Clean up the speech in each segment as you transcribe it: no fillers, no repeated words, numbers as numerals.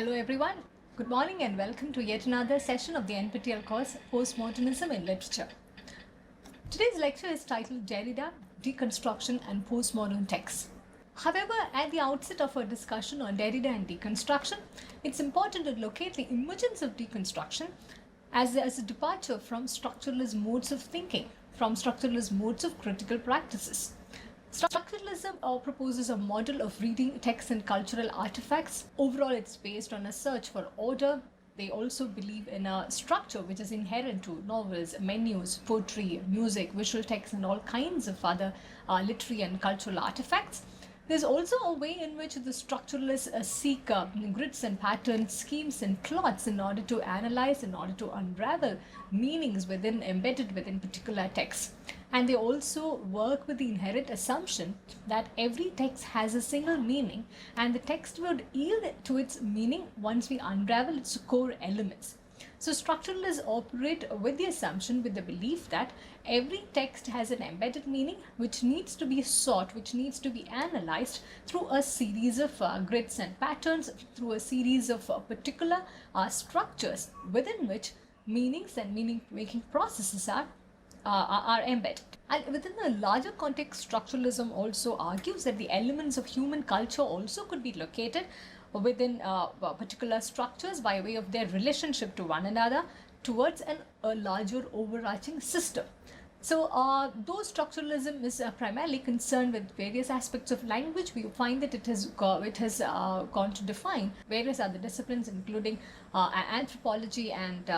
Hello everyone, good morning and welcome to yet another session of the NPTEL course Postmodernism in Literature. Today's lecture is titled Derrida Deconstruction and Postmodern Texts. However, at the outset of our discussion on Derrida and deconstruction, it's important to locate the emergence of deconstruction as a departure from structuralist modes of thinking, from structuralist modes of critical practices. Structuralism proposes a model of reading texts and cultural artifacts. Overall, it's based on a search for order. They also believe in a structure which is inherent to novels, menus, poetry, music, visual texts, and all kinds of other literary and cultural artifacts. There's also a way in which the structuralists seek grids and patterns, schemes and plots in order to analyze, in order to unravel meanings embedded within particular texts. And they also work with the inherent assumption that every text has a single meaning and the text would yield to its meaning once we unravel its core elements. So structuralists operate with the assumption, with the belief that every text has an embedded meaning which needs to be sought, which needs to be analyzed through a series of grids and patterns, through a series of particular structures within which meanings and meaning-making processes are embedded. And within the larger context, structuralism also argues that the elements of human culture also could be located within particular structures by way of their relationship to one another towards a larger overarching system. So though structuralism is primarily concerned with various aspects of language, we find that it has gone to define various other disciplines, including anthropology and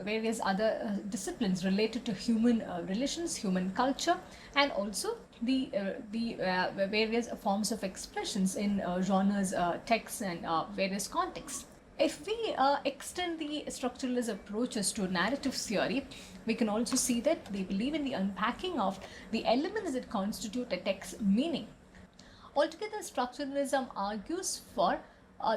various other disciplines related to human relations, human culture, and also the various forms of expressions in genres, texts, and various contexts. If we extend the structuralist approaches to narrative theory, we can also see that they believe in the unpacking of the elements that constitute a text's meaning. Altogether, structuralism argues for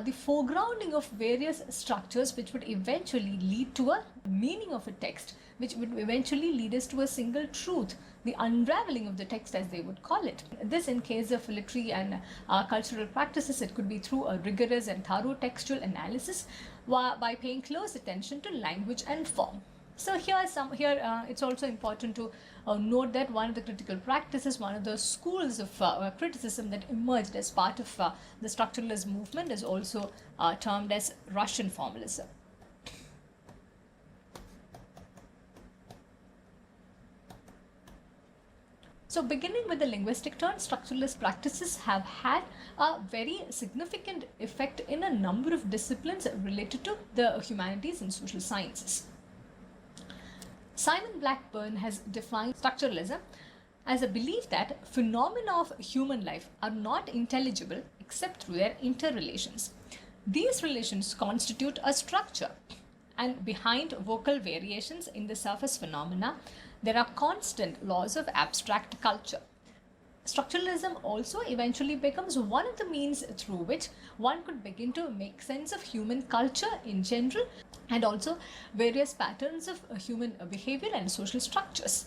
the foregrounding of various structures which would eventually lead to a meaning of a text, which would eventually lead us to a single truth, the unraveling of the text as they would call it. This, in case of literary and cultural practices, it could be through a rigorous and thorough textual analysis by paying close attention to language and form. So here it's also important to note that one of the critical practices, one of the schools of criticism that emerged as part of the structuralist movement is also termed as Russian formalism. So beginning with the linguistic turn, structuralist practices have had a very significant effect in a number of disciplines related to the humanities and social sciences. Simon Blackburn has defined structuralism as a belief that phenomena of human life are not intelligible except through their interrelations. These relations constitute a structure, and behind vocal variations in the surface phenomena, there are constant laws of abstract culture. Structuralism also eventually becomes one of the means through which one could begin to make sense of human culture in general and also various patterns of human behavior and social structures.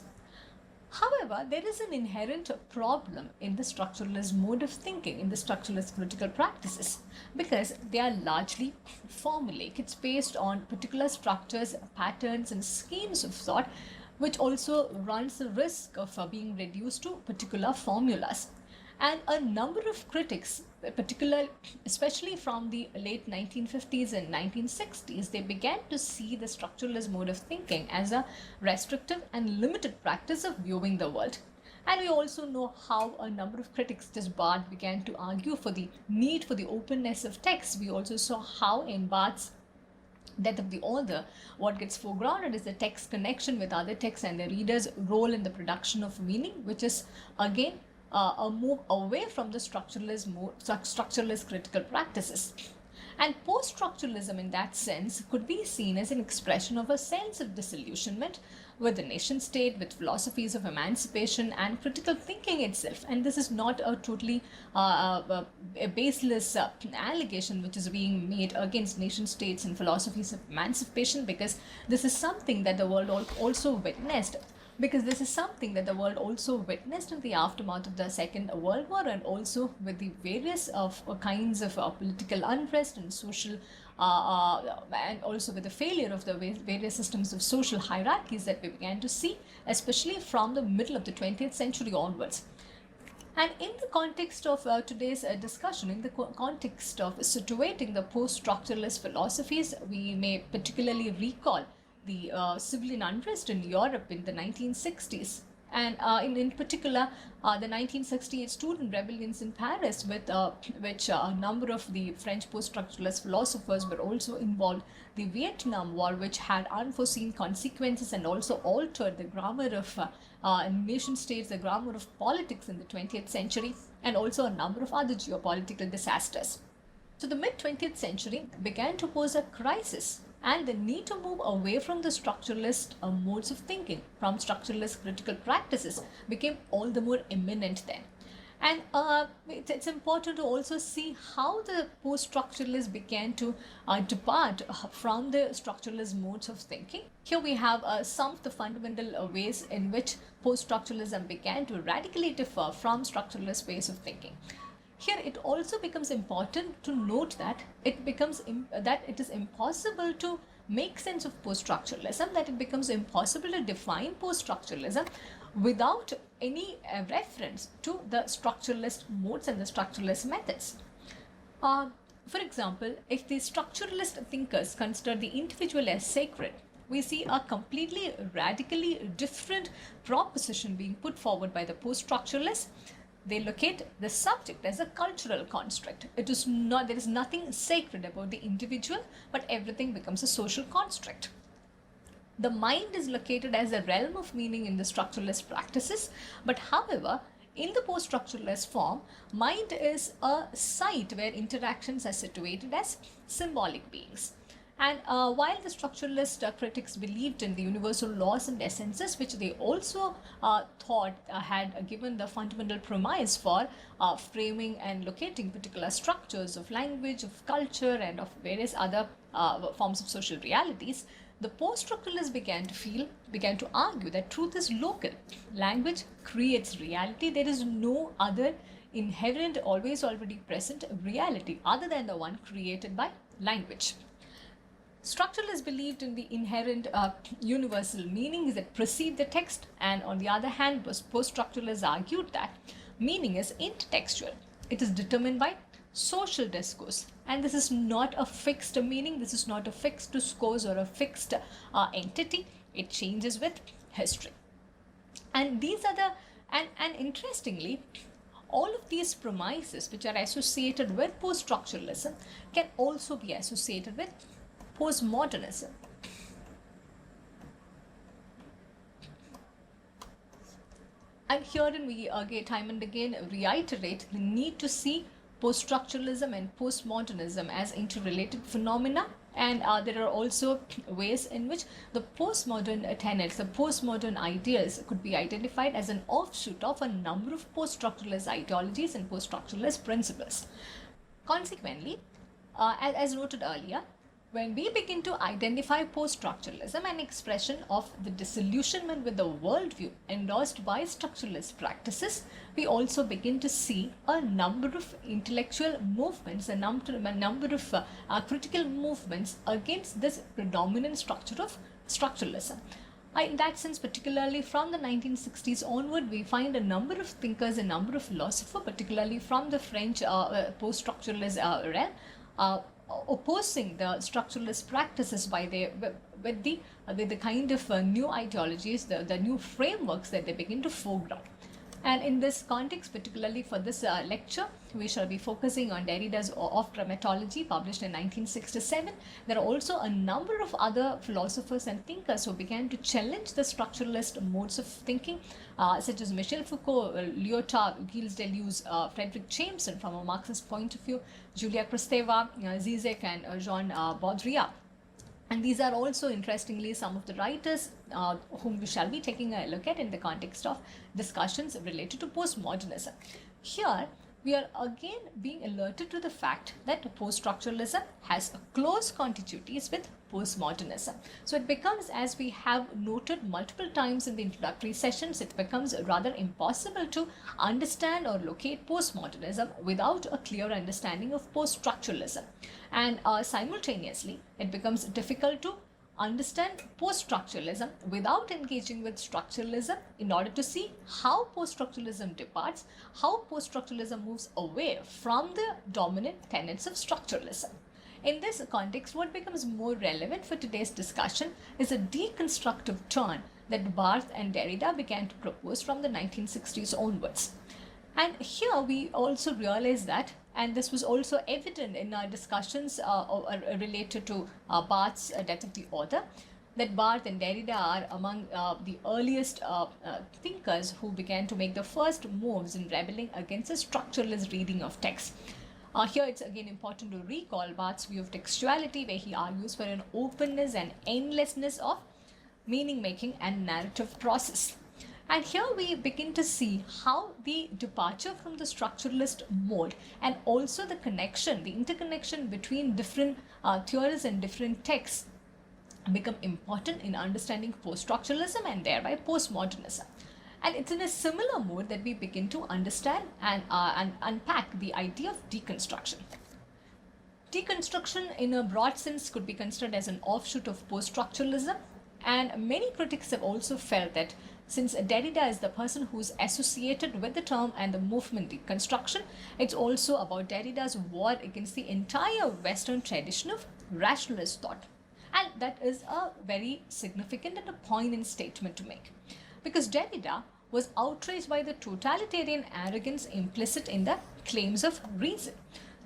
However, there is an inherent problem in the structuralist mode of thinking, in the structuralist critical practices, because they are largely formulaic. It's based on particular structures, patterns, and schemes of thought, which also runs the risk of being reduced to particular formulas. And a number of critics, especially from the late 1950s and 1960s, they began to see the structuralist mode of thinking as a restrictive and limited practice of viewing the world. And we also know how a number of critics just Barth began to argue for the need for the openness of text. We also saw how in Barth's Death of the Author, what gets foregrounded is the text connection with other texts and the reader's role in the production of meaning, which is again a move away from the structuralist critical practices. And post-structuralism in that sense could be seen as an expression of a sense of disillusionment with the nation state, with philosophies of emancipation and critical thinking itself. And this is not a totally a baseless allegation which is being made against nation states and philosophies of emancipation, because this is something that the world also witnessed because this is something that the world also witnessed in the aftermath of the Second World War, and also with the various kinds of political unrest and social and also with the failure of the various systems of social hierarchies that we began to see, especially from the middle of the 20th century onwards. And in the context of today's discussion, in the context of situating the post-structuralist philosophies, we may particularly recall the civilian unrest in Europe in the 1960s, and in particular the 1968 student rebellions in Paris, with which a number of the French post-structuralist philosophers were also involved, the Vietnam War, which had unforeseen consequences and also altered the grammar of nation states, the grammar of politics in the 20th century, and also a number of other geopolitical disasters. So the mid-20th century began to pose a crisis, and the need to move away from the structuralist modes of thinking, from structuralist critical practices, became all the more imminent then. And it's important to also see how the post-structuralists began to depart from the structuralist modes of thinking. Here we have some of the fundamental ways in which post-structuralism began to radically differ from structuralist ways of thinking. Here it also becomes important to note that it is impossible to make sense of post-structuralism, that it becomes impossible to define post-structuralism without any reference to the structuralist modes and the structuralist methods. For example, if the structuralist thinkers consider the individual as sacred, we see a completely radically different proposition being put forward by the post-structuralists. They locate the subject as a cultural construct. There is nothing sacred about the individual, but everything becomes a social construct. The mind is located as a realm of meaning in the structuralist practices, but however, in the post-structuralist form, mind is a site where interactions are situated as symbolic beings. And while the structuralist critics believed in the universal laws and essences, which they also thought had given the fundamental premise for framing and locating particular structures of language, of culture, and of various other forms of social realities, the post-structuralists began to argue that truth is local. Language creates reality. There is no other inherent, always already present reality other than the one created by language. Structuralists believed in the inherent universal meanings that precede the text, and on the other hand, post-structuralists argued that meaning is intertextual. It is determined by social discourse, and this is not a fixed meaning, this is not a fixed discourse or a fixed entity. It changes with history. And these are and interestingly, all of these premises which are associated with post-structuralism can also be associated with postmodernism. And herein we again, time and again, reiterate the need to see post-structuralism and postmodernism as interrelated phenomena, and there are also ways in which the postmodern tenets, the postmodern ideals could be identified as an offshoot of a number of post-structuralist ideologies and post-structuralist principles. Consequently, as noted earlier, when we begin to identify post-structuralism, an expression of the disillusionment with the worldview endorsed by structuralist practices, we also begin to see a number of intellectual movements, a number of critical movements against this predominant structure of structuralism. In that sense, particularly from the 1960s onward, we find a number of thinkers, a number of philosophers, particularly from the French post-structuralist realm, opposing the structuralist practices with the kind of new ideologies, the new frameworks that they begin to foreground. And in this context, particularly for this lecture, we shall be focusing on Derrida's Of Grammatology, published in 1967. There are also a number of other philosophers and thinkers who began to challenge the structuralist modes of thinking, such as Michel Foucault, Lyotard, Gilles Deleuze, Frederick Jameson from a Marxist point of view, Julia Kristeva, Zizek, and Jean Baudrillard. And these are also, interestingly, some of the writers whom we shall be taking a look at in the context of discussions related to postmodernism. Here, we are again being alerted to the fact that post-structuralism has close contiguities with postmodernism. So it becomes, as we have noted multiple times in the introductory sessions, it becomes rather impossible to understand or locate postmodernism without a clear understanding of post-structuralism. And simultaneously, it becomes difficult to understand post-structuralism without engaging with structuralism in order to see how post-structuralism departs, how post-structuralism moves away from the dominant tenets of structuralism. In this context, what becomes more relevant for today's discussion is a deconstructive turn that Barthes and Derrida began to propose from the 1960s onwards. And here we also realize that, and this was also evident in our discussions related to Barthes' Death of the Author, that Barthes and Derrida are among the earliest thinkers who began to make the first moves in rebelling against a structuralist reading of text. Here it's again important to recall Barthes' view of textuality, where he argues for an openness and endlessness of meaning making and narrative process. And here we begin to see how the departure from the structuralist mode and also the connection, the interconnection between different theories and different texts become important in understanding post-structuralism and thereby postmodernism. And it's in a similar mode that we begin to understand and unpack the idea of deconstruction. Deconstruction in a broad sense could be considered as an offshoot of post-structuralism, and many critics have also felt that since Derrida is the person who's associated with the term and the movement deconstruction, it's also about Derrida's war against the entire Western tradition of rationalist thought. And that is a very significant and a poignant statement to make, because Derrida was outraged by the totalitarian arrogance implicit in the claims of reason.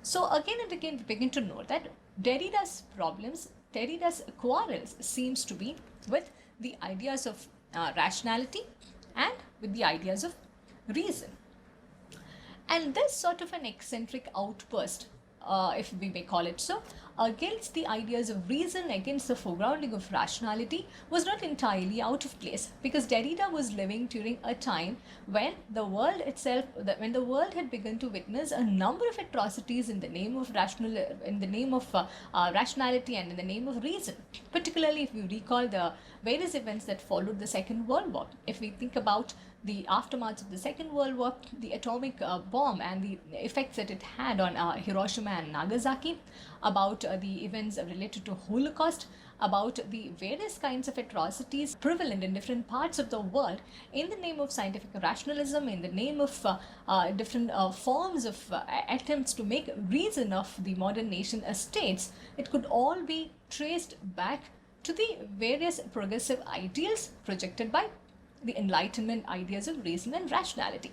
So again and again we begin to note that Derrida's problems, Derrida's quarrels seems to be with the ideas of rationality and with the ideas of reason. And this sort of an eccentric outburst, if we may call it so, against the ideas of reason, against the foregrounding of rationality, was not entirely out of place, because Derrida was living during a time when the world itself, when the world had begun to witness a number of atrocities in the name of rationality and in the name of reason. Particularly if we recall the various events that followed the Second World War. If we think about the aftermath of the Second World War, the atomic bomb and the effects that it had on Hiroshima and Nagasaki, about the events related to Holocaust, about the various kinds of atrocities prevalent in different parts of the world in the name of scientific rationalism, in the name of different forms of attempts to make reason of the modern nation states, it could all be traced back to the various progressive ideals projected by the Enlightenment ideas of reason and rationality.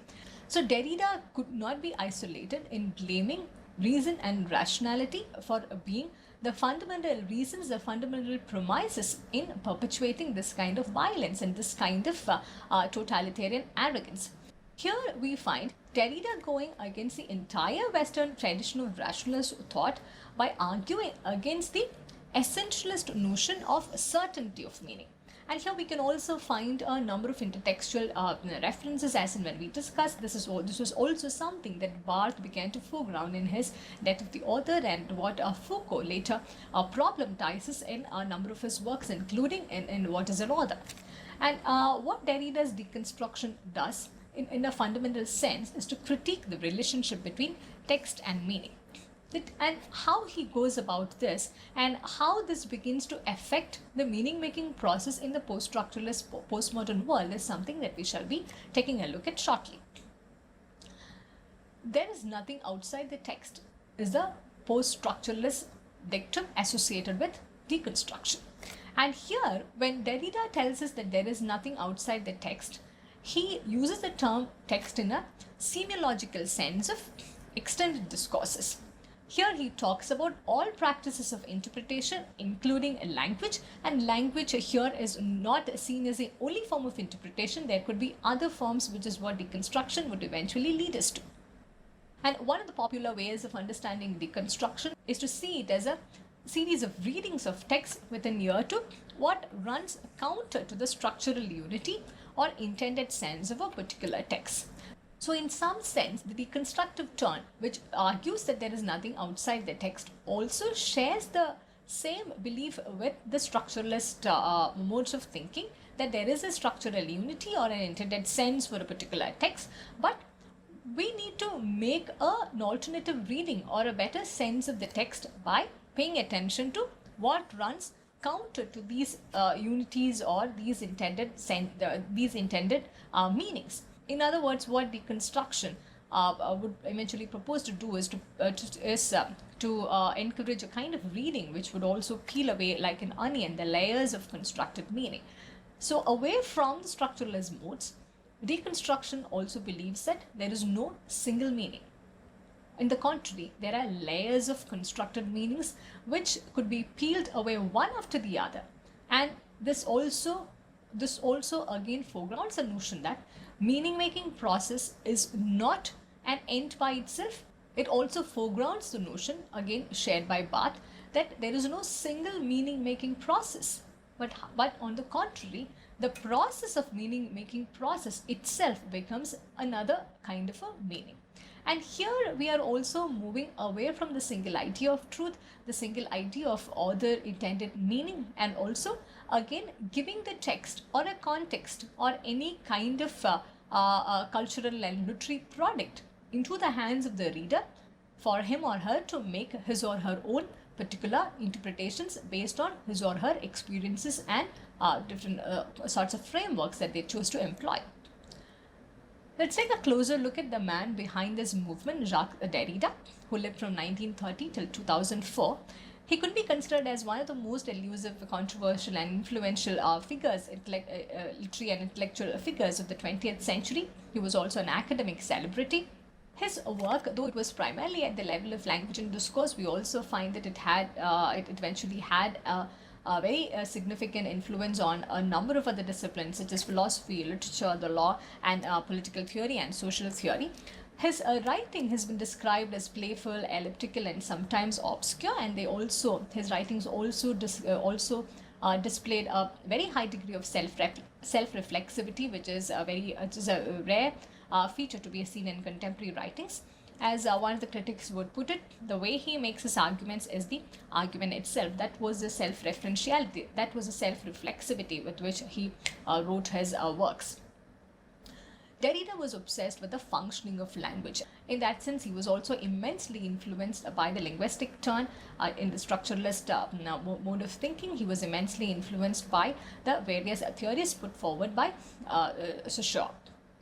So Derrida could not be isolated in blaming reason and rationality for being the fundamental reasons, the fundamental premises in perpetuating this kind of violence and this kind of totalitarian arrogance. Here we find Derrida going against the entire Western tradition of rationalist thought by arguing against the essentialist notion of certainty of meaning. And here we can also find a number of intertextual references, as in when we discussed. This was also something that Barthes began to foreground in his Death of the Author, and what Foucault later problematizes in a number of his works, including in What is an Author. And what Derrida's deconstruction does in a fundamental sense is to critique the relationship between text and meaning. And how he goes about this and how this begins to affect the meaning making process in the post-structuralist postmodern world is something that we shall be taking a look at shortly. There is nothing outside the text is the post-structuralist dictum associated with deconstruction. And here, when Derrida tells us that there is nothing outside the text, he uses the term text in a semiological sense of extended discourses. Here he talks about all practices of interpretation, including language, and language here is not seen as the only form of interpretation. There could be other forms, which is what deconstruction would eventually lead us to. And one of the popular ways of understanding deconstruction is to see it as a series of readings of text with an ear to what runs counter to the structural unity or intended sense of a particular text. So in some sense, the deconstructive turn, which argues that there is nothing outside the text, also shares the same belief with the structuralist modes of thinking, that there is a structural unity or an intended sense for a particular text, but we need to make an alternative reading or a better sense of the text by paying attention to what runs counter to these unities or these intended meanings. In other words, what deconstruction would eventually propose to do is to encourage a kind of reading which would also peel away like an onion the layers of constructed meaning. So away from the structuralist modes, deconstruction also believes that there is no single meaning. In the contrary, there are layers of constructed meanings which could be peeled away one after the other. And this also again foregrounds the notion that meaning making process is not an end by itself. It also foregrounds the notion, again shared by Barth, that there is no single meaning making process, but on the contrary, the process of meaning making process itself becomes another kind of a meaning. And here we are also moving away from the single idea of truth, the single idea of author intended meaning, and also again giving the text or a context or any kind of cultural and literary product into the hands of the reader for him or her to make his or her own particular interpretations based on his or her experiences and different sorts of frameworks that they choose to employ. Let's take a closer look at the man behind this movement, Jacques Derrida, who lived from 1930 till 2004. He could be considered as one of the most elusive, controversial and influential figures, literary and intellectual figures of the 20th century. He was also an academic celebrity. His work, though it was primarily at the level of language and discourse, we also find that it eventually had a very significant influence on a number of other disciplines such as philosophy, literature, the law, and political theory and social theory. His writing has been described as playful, elliptical, and sometimes obscure, and his writings also displayed a very high degree of self-reflexivity, which is a rare feature to be seen in contemporary writings. As one of the critics would put it, the way he makes his arguments is the argument itself. That was the self-referentiality, that was the self-reflexivity with which he wrote his works. Derrida was obsessed with the functioning of language. In that sense, he was also immensely influenced by the linguistic turn in the structuralist mode of thinking. He was immensely influenced by the various theories put forward by Saussure.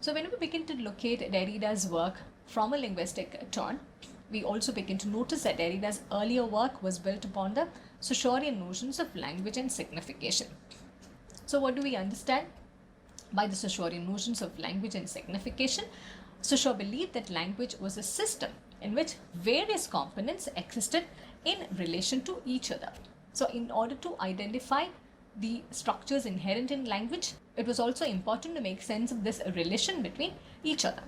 So when we begin to locate Derrida's work from a linguistic turn, we also begin to notice that Derrida's earlier work was built upon the Saussurean notions of language and signification. So what do we understand by the Saussurean notions of language and signification? Saussure believed that language was a system in which various components existed in relation to each other. So in order to identify the structures inherent in language, it was also important to make sense of this relation between each other.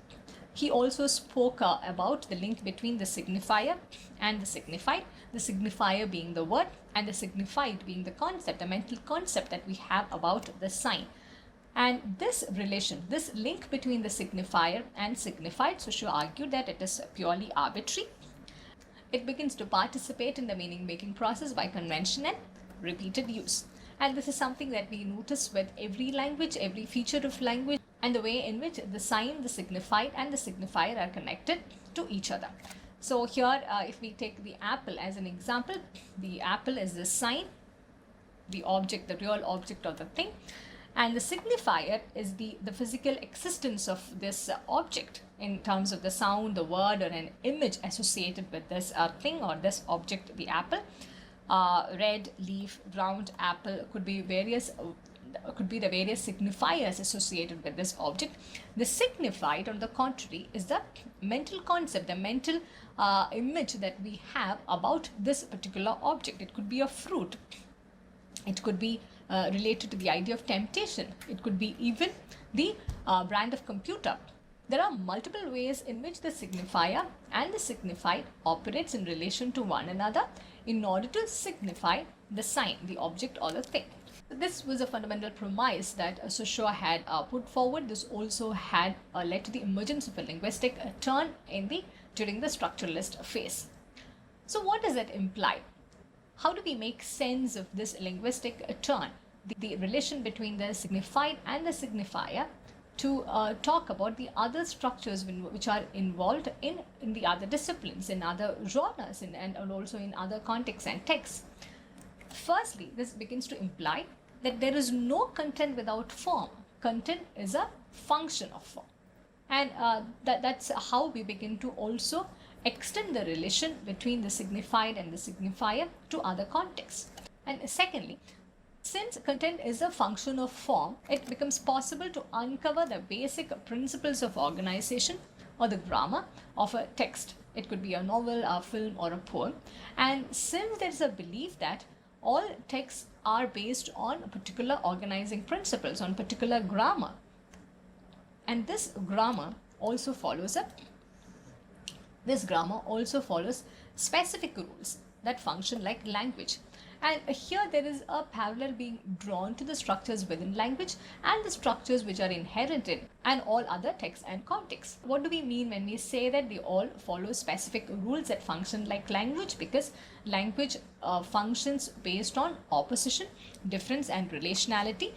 He also spoke about the link between the signifier and the signified, the signifier being the word and the signified being the concept, the mental concept that we have about the sign. And this relation, this link between the signifier and signified, Saussure argued that it is purely arbitrary. It begins to participate in the meaning making process by convention and repeated use. And this is something that we notice with every language, every feature of language, and the way in which the sign, the signified, and the signifier are connected to each other. So here, if we take the apple as an example, the apple is the sign, the object, the real object of the thing, and the signifier is the physical existence of this object in terms of the sound, the word, or an image associated with this thing or this object, the apple. Red, leaf, round, apple could be the various signifiers associated with this object. The signified, on the contrary, is the mental concept, the mental image that we have about this particular object. It could be a fruit. It could be related to the idea of temptation. It could be even the brand of computer. There are multiple ways in which the signifier and the signified operates in relation to one another in order to signify the sign, the object or the thing. This was a fundamental premise that Saussure had put forward. This also had led to the emergence of a linguistic turn during the structuralist phase. So what does that imply? How do we make sense of this linguistic turn, the relation between the signified and the signifier, to talk about the other structures which are involved in the other disciplines, in other genres, and also in other contexts and texts? Firstly, this begins to imply that there is no content without form. Content is a function of form. And that's how we begin to also extend the relation between the signified and the signifier to other contexts. And secondly, since content is a function of form, it becomes possible to uncover the basic principles of organization or the grammar of a text. It could be a novel, a film, or a poem. And since there is a belief that all texts are based on particular organizing principles, on particular grammar, and this grammar also follows specific rules that function like language. And here there is a parallel being drawn to the structures within language and the structures which are inherent in and all other texts and contexts. What do we mean when we say that they all follow specific rules that function like language? Because language functions based on opposition, difference, and relationality.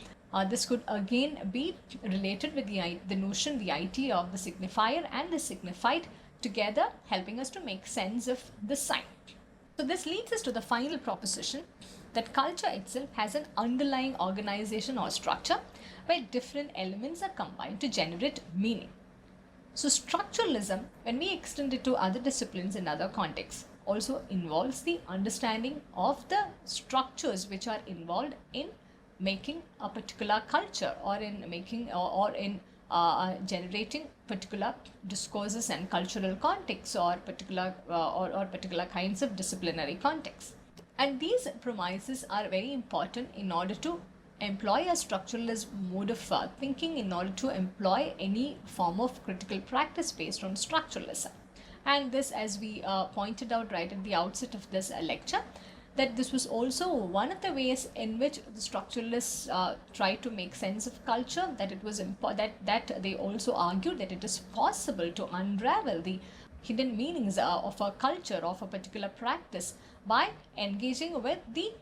This could again be related with the notion, the idea of the signifier and the signified together, helping us to make sense of the sign. So this leads us to the final proposition that culture itself has an underlying organization or structure where different elements are combined to generate meaning. So structuralism, when we extend it to other disciplines and other contexts, also involves the understanding of the structures which are involved in making a particular culture, or in making or in generating particular discourses and cultural contexts, or particular kinds of disciplinary contexts. And these premises are very important in order to employ a structuralist mode of thinking, in order to employ any form of critical practice based on structuralism. And this, as we pointed out right at the outset of this lecture, that this was also one of the ways in which the structuralists tried to make sense of culture, that it was that they also argued that it is possible to unravel the hidden meanings of a culture, of a particular practice, by engaging with the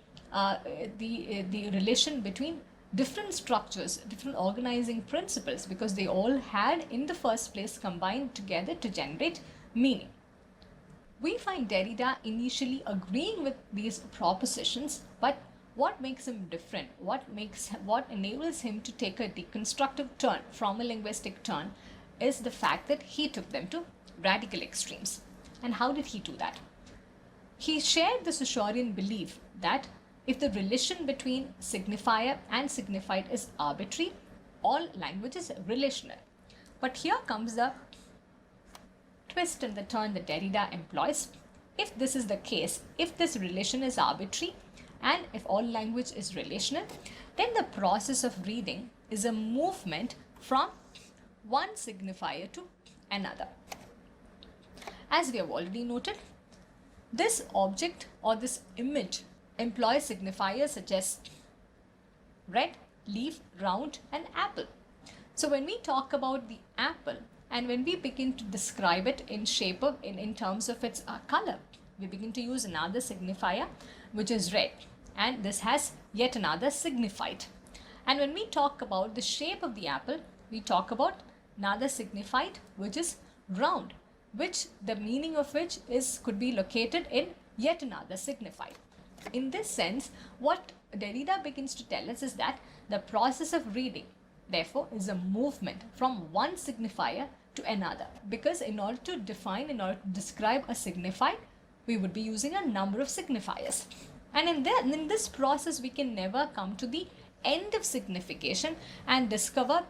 relation between different structures, different organizing principles, because they all had in the first place combined together to generate meaning. We find Derrida initially agreeing with these propositions, but what makes him different, what enables him to take a deconstructive turn from a linguistic turn, is the fact that he took them to radical extremes. And how did he do that? He shared the Saussurean belief that if the relation between signifier and signified is arbitrary, all language is relational. But here comes the twist and the turn that Derrida employs. If this is the case, if this relation is arbitrary and if all language is relational, then the process of reading is a movement from one signifier to another. As we have already noted, this object or this image employs signifiers such as red, leaf, round, and apple. So when we talk about the apple, and when we begin to describe it in shape of, in terms of its color, we begin to use another signifier, which is red, and this has yet another signified. And when we talk about the shape of the apple, we talk about another signified, which is round, which the meaning of which could be located in yet another signified. In this sense, what Derrida begins to tell us is that the process of reading, therefore, is a movement from one signifier to another, because in order to describe a signified, we would be using a number of signifiers. And in this process, we can never come to the end of signification and discover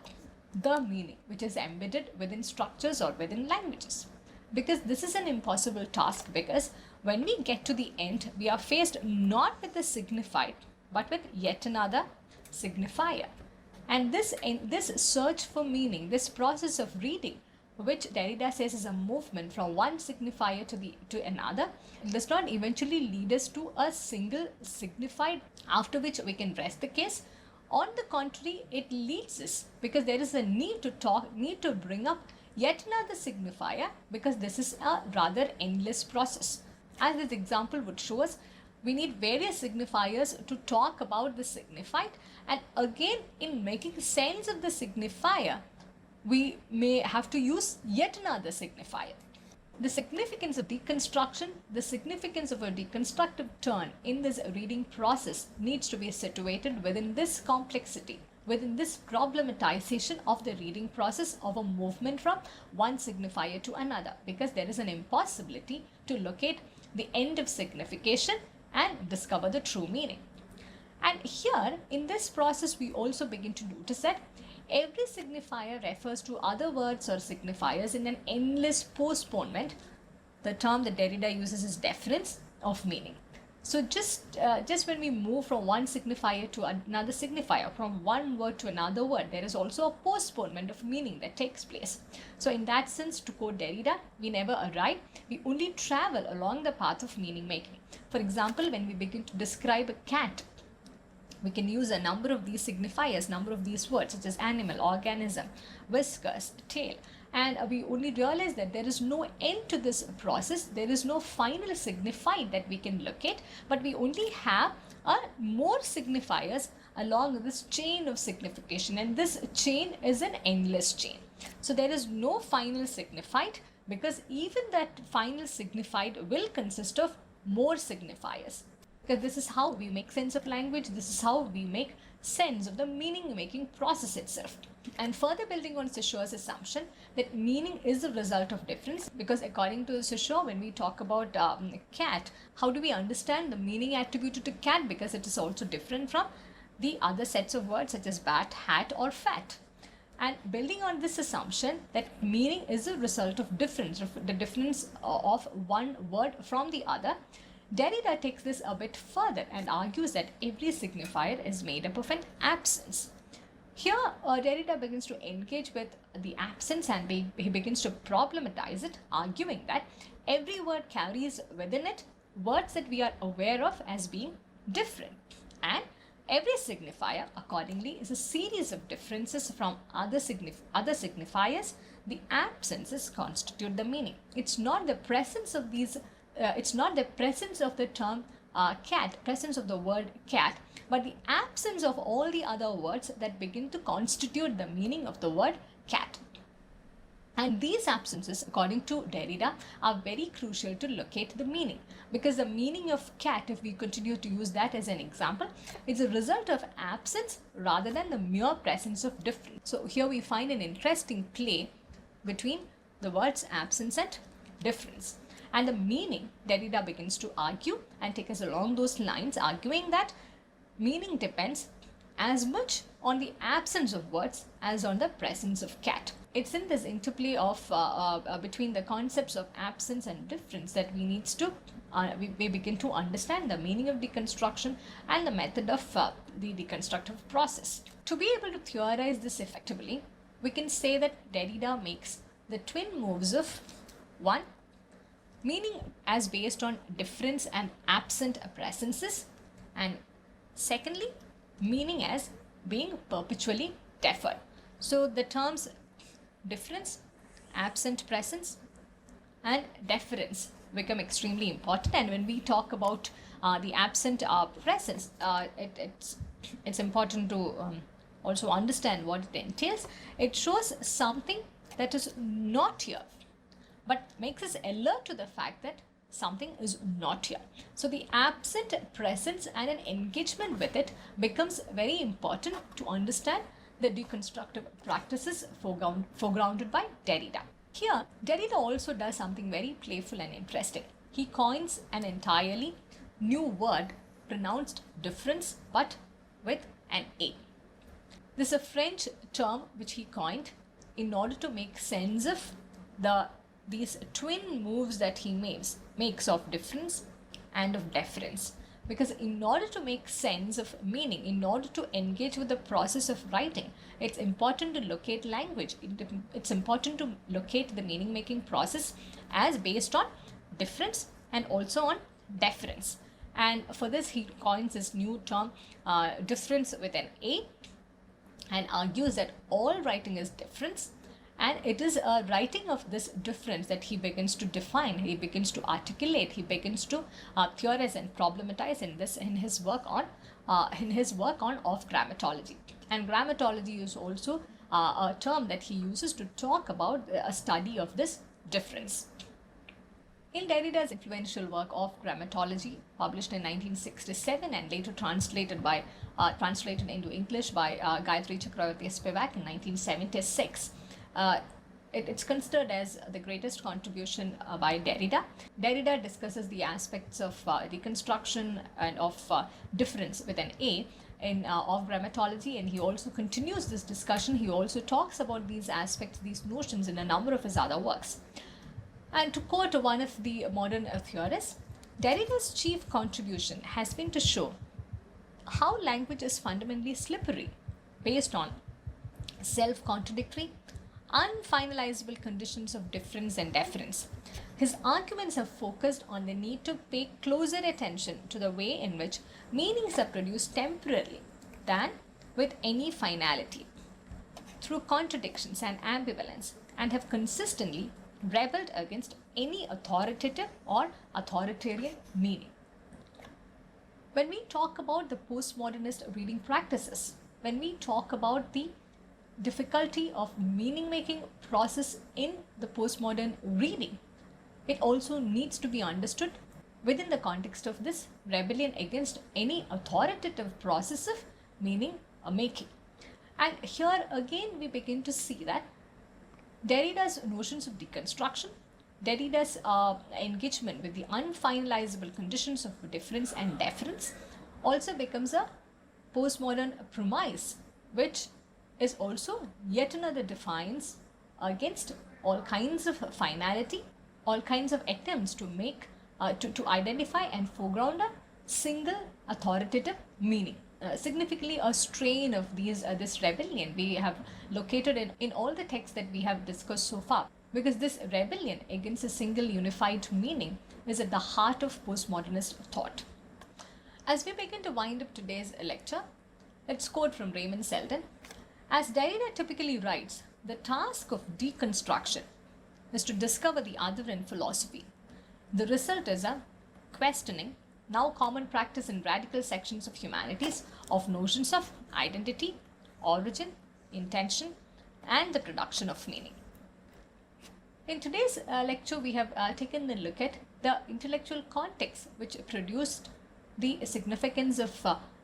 the meaning which is embedded within structures or within languages. Because this is an impossible task, because when we get to the end, we are faced not with the signified, but with yet another signifier. And this search for meaning, this process of reading, which Derrida says is a movement from one signifier to another, does not eventually lead us to a single signified after which we can rest the case. On the contrary, it leads us because there is a need to bring up yet another signifier, because this is a rather endless process. As this example would show us, we need various signifiers to talk about the signified, and again, in making sense of the signifier, we may have to use yet another signifier. The significance of deconstruction, the significance of a deconstructive turn in this reading process needs to be situated within this complexity, within this problematization of the reading process of a movement from one signifier to another, because there is an impossibility to locate the end of signification and discover the true meaning. And here in this process, we also begin to notice that every signifier refers to other words or signifiers in an endless postponement. The term that Derrida uses is difference of meaning. So just when we move from one signifier to another signifier, from one word to another word, there is also a postponement of meaning that takes place. So in that sense, to quote Derrida, we never arrive, we only travel along the path of meaning making. For example, when we begin to describe a cat, we can use a number of these signifiers, number of these words such as animal, organism, whiskers, tail, and we only realize that there is no end to this process, there is no final signified that we can locate, but we only have more signifiers along this chain of signification, and this chain is an endless chain. So there is no final signified, because even that final signified will consist of more signifiers. Because this is how we make sense of language, this is how we make sense of the meaning making process itself. And further building on Saussure's assumption that meaning is the result of difference, because according to Saussure, when we talk about cat, how do we understand the meaning attributed to cat, because it is also different from the other sets of words such as bat, hat or fat. And building on this assumption that meaning is a result of difference, the difference of one word from the other, Derrida takes this a bit further and argues that every signifier is made up of an absence. Here, Derrida begins to engage with the absence, and he begins to problematize it, arguing that every word carries within it words that we are aware of as being different, and every signifier accordingly is a series of differences from other signifiers. The absences constitute the meaning. It's not the presence of these it's not the presence of the term cat, presence of the word cat, but the absence of all the other words that begin to constitute the meaning of the word cat. And these absences, according to Derrida, are very crucial to locate the meaning, because the meaning of cat, if we continue to use that as an example, is a result of absence rather than the mere presence of difference. So here we find an interesting play between the words absence and difference. And the meaning, Derrida begins to argue and take us along those lines, arguing that meaning depends as much on the absence of words as on the presence of cat. It's in this interplay of between the concepts of absence and difference that we begin to understand the meaning of deconstruction and the method of the deconstructive process. To be able to theorize this effectively, we can say that Derrida makes the twin moves of 1. Meaning as based on difference and absent presences, and secondly, meaning as being perpetually deferred. So the terms difference, absent presence and deference become extremely important, and when we talk about the absent presence, it's important to also understand what it entails. It shows something that is not here, but makes us alert to the fact that something is not here. So the absent presence and an engagement with it becomes very important to understand the deconstructive practices foregrounded by Derrida. Here, Derrida also does something very playful and interesting. He coins an entirely new word pronounced difference but with an A. This is a French term which he coined in order to make sense of these twin moves that he makes of difference and of deference. Because in order to make sense of meaning, in order to engage with the process of writing, it's important to locate language. It's important to locate the meaning making process as based on difference and also on deference. And for this, he coins this new term, difference with an A, and argues that all writing is difference. And it is a writing of this difference that he begins to define, he begins to articulate, he begins to theorize and problematize in his work on of grammatology. And grammatology is also a term that he uses to talk about a study of this difference. In Derrida's influential work of grammatology, published in 1967 and later translated into English by Gayatri Chakravarti Spivak in 1976, it's considered as the greatest contribution by Derrida. Derrida discusses the aspects of deconstruction and of difference with an A of grammatology, and he also continues this discussion. He also talks about these aspects, these notions, in a number of his other works. And to quote one of the modern theorists, Derrida's chief contribution has been to show how language is fundamentally slippery based on self-contradictory, unfinalizable conditions of difference and deference. His arguments have focused on the need to pay closer attention to the way in which meanings are produced temporarily than with any finality, through contradictions and ambivalence, and have consistently rebelled against any authoritative or authoritarian meaning. When we talk about the postmodernist reading practices, when we talk about the difficulty of meaning making process in the postmodern reading, it also needs to be understood within the context of this rebellion against any authoritative process of meaning making. And here again we begin to see that Derrida's notions of deconstruction, Derrida's engagement with the unfinalizable conditions of difference and deference also becomes a postmodern premise, which is also yet another defiance against all kinds of finality, all kinds of attempts to make, to identify and foreground a single authoritative meaning. Significantly, a strain of this rebellion we have located in all the texts that we have discussed so far, because this rebellion against a single unified meaning is at the heart of postmodernist thought. As we begin to wind up today's lecture, let's quote from Raman Selden. As Derrida typically writes, the task of deconstruction is to discover the other in philosophy. The result is a questioning, now common practice in radical sections of humanities, of notions of identity, origin, intention, and the production of meaning. In today's lecture, we have taken a look at the intellectual context which produced the significance of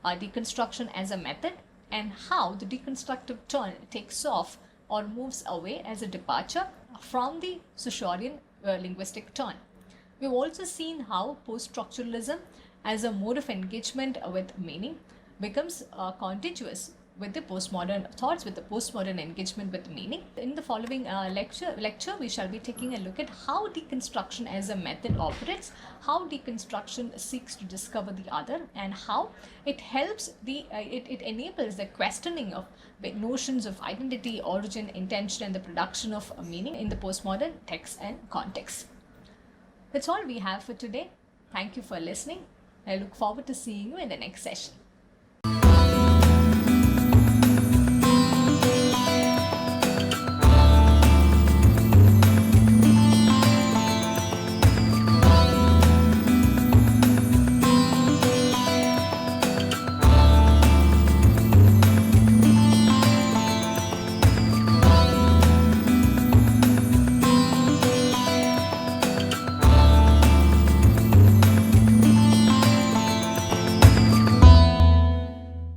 deconstruction as a method, and how the deconstructive turn takes off or moves away as a departure from the Saussurean linguistic turn. We've also seen how poststructuralism as a mode of engagement with meaning becomes contiguous with the postmodern thoughts, with the postmodern engagement with meaning. In the following lecture, we shall be taking a look at how deconstruction as a method operates, how deconstruction seeks to discover the other, and how it helps it enables the questioning of the notions of identity, origin, intention, and the production of meaning in the postmodern text and context. That's all we have for today. Thank you for listening. I look forward to seeing you in the next session.